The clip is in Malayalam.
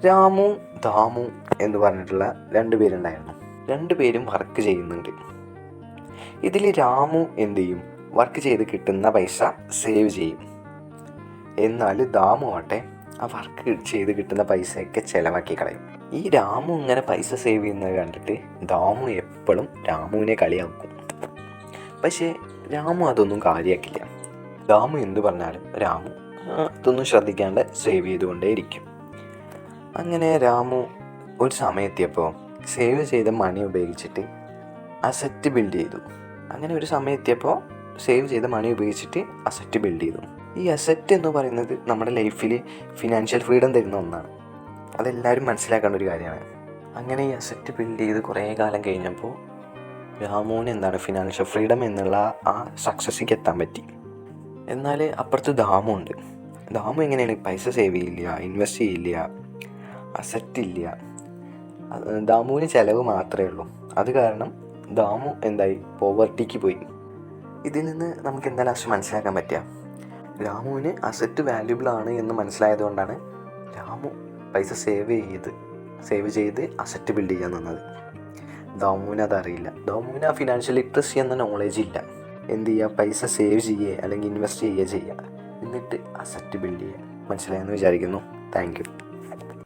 രാമു ദാമു എന്ന് പറഞ്ഞിട്ടുള്ള 2 പേരുണ്ടായിരുന്നു. 2 പേരും വർക്ക് ചെയ്യുന്നുണ്ട്. ഇതിൽ രാമു എന്ത് ചെയ്യും? വർക്ക് ചെയ്ത് കിട്ടുന്ന പൈസ സേവ് ചെയ്യും. എന്നാൽ ദാമു ആട്ടെ ആ വർക്ക് ചെയ്ത് കിട്ടുന്ന പൈസയൊക്കെ ചിലവാക്കി കളയും. ഈ രാമു ഇങ്ങനെ പൈസ സേവ് ചെയ്യുന്നത് കണ്ടിട്ട് ദാമു എപ്പോഴും രാമുവിനെ കളിയാക്കും. പക്ഷേ രാമു അതൊന്നും കാര്യമാക്കില്ല. ദാമു എന്ത് പറഞ്ഞാലും രാമു അതൊന്നും ശ്രദ്ധിക്കാണ്ട് സേവ് ചെയ്തുകൊണ്ടേയിരിക്കും. അങ്ങനെ രാമു ഒരു സമയത്തിയപ്പോൾ സേവ് ചെയ്ത മണി ഉപയോഗിച്ചിട്ട് അസറ്റ് ബിൽഡ് ചെയ്തു. അങ്ങനെ ഒരു സമയത്തിയപ്പോൾ സേവ് ചെയ്ത മണി ഉപയോഗിച്ചിട്ട് അസറ്റ് ബിൽഡ് ചെയ്തു. ഈ അസറ്റ് എന്ന് പറയുന്നത് നമ്മുടെ ലൈഫിൽ ഫിനാൻഷ്യൽ ഫ്രീഡം തരുന്ന ഒന്നാണ്. അതെല്ലാവരും മനസ്സിലാക്കേണ്ട ഒരു കാര്യമാണ്. അങ്ങനെ ഈ അസറ്റ് ബിൽഡ് ചെയ്ത് കുറേ കാലം കഴിഞ്ഞപ്പോൾ രാമുവിന് ഫിനാൻഷ്യൽ ഫ്രീഡം എന്നുള്ള ആ സക്സസ്സിലേക്ക് എത്താൻ പറ്റി. എന്നാൽ അപ്പുറത്ത് ദാമു ഉണ്ട്. ദാമു എങ്ങനെയാണ്? പൈസ സേവ് ചെയ്യില്ല, ഇൻവെസ്റ്റ് ചെയ്യില്ല, അസറ്റ് ഇല്ല. ദാമുവിന് ചിലവ് മാത്രമേ ഉള്ളൂ. അത് കാരണം ദാമു പോവർട്ടിക്ക് പോയി. ഇതിൽ നിന്ന് നമുക്ക് എന്താ ലാസ്റ്റ് മനസ്സിലാക്കാൻ പറ്റുക? രാമുവിന് അസറ്റ് വാല്യുബിൾ ആണ് എന്ന് മനസ്സിലായതുകൊണ്ടാണ് രാമു പൈസ സേവ് ചെയ്ത് അസറ്റ് ബിൽഡ് ചെയ്യാൻ നിന്നത്. ദാമുവിന് അതറിയില്ല. ദാമുവിന് ആ ഫിനാൻഷ്യൽ ലിറ്ററസി എന്ന നോളേജ് ഇല്ല. എന്ത് ചെയ്യുക? പൈസ സേവ് ചെയ്യുക അല്ലെങ്കിൽ ഇൻവെസ്റ്റ് ചെയ്യുക, എന്നിട്ട് അസറ്റ് ബിൽഡ് ചെയ്യുക. മനസ്സിലായെന്ന് വിചാരിക്കുന്നു. Thank you.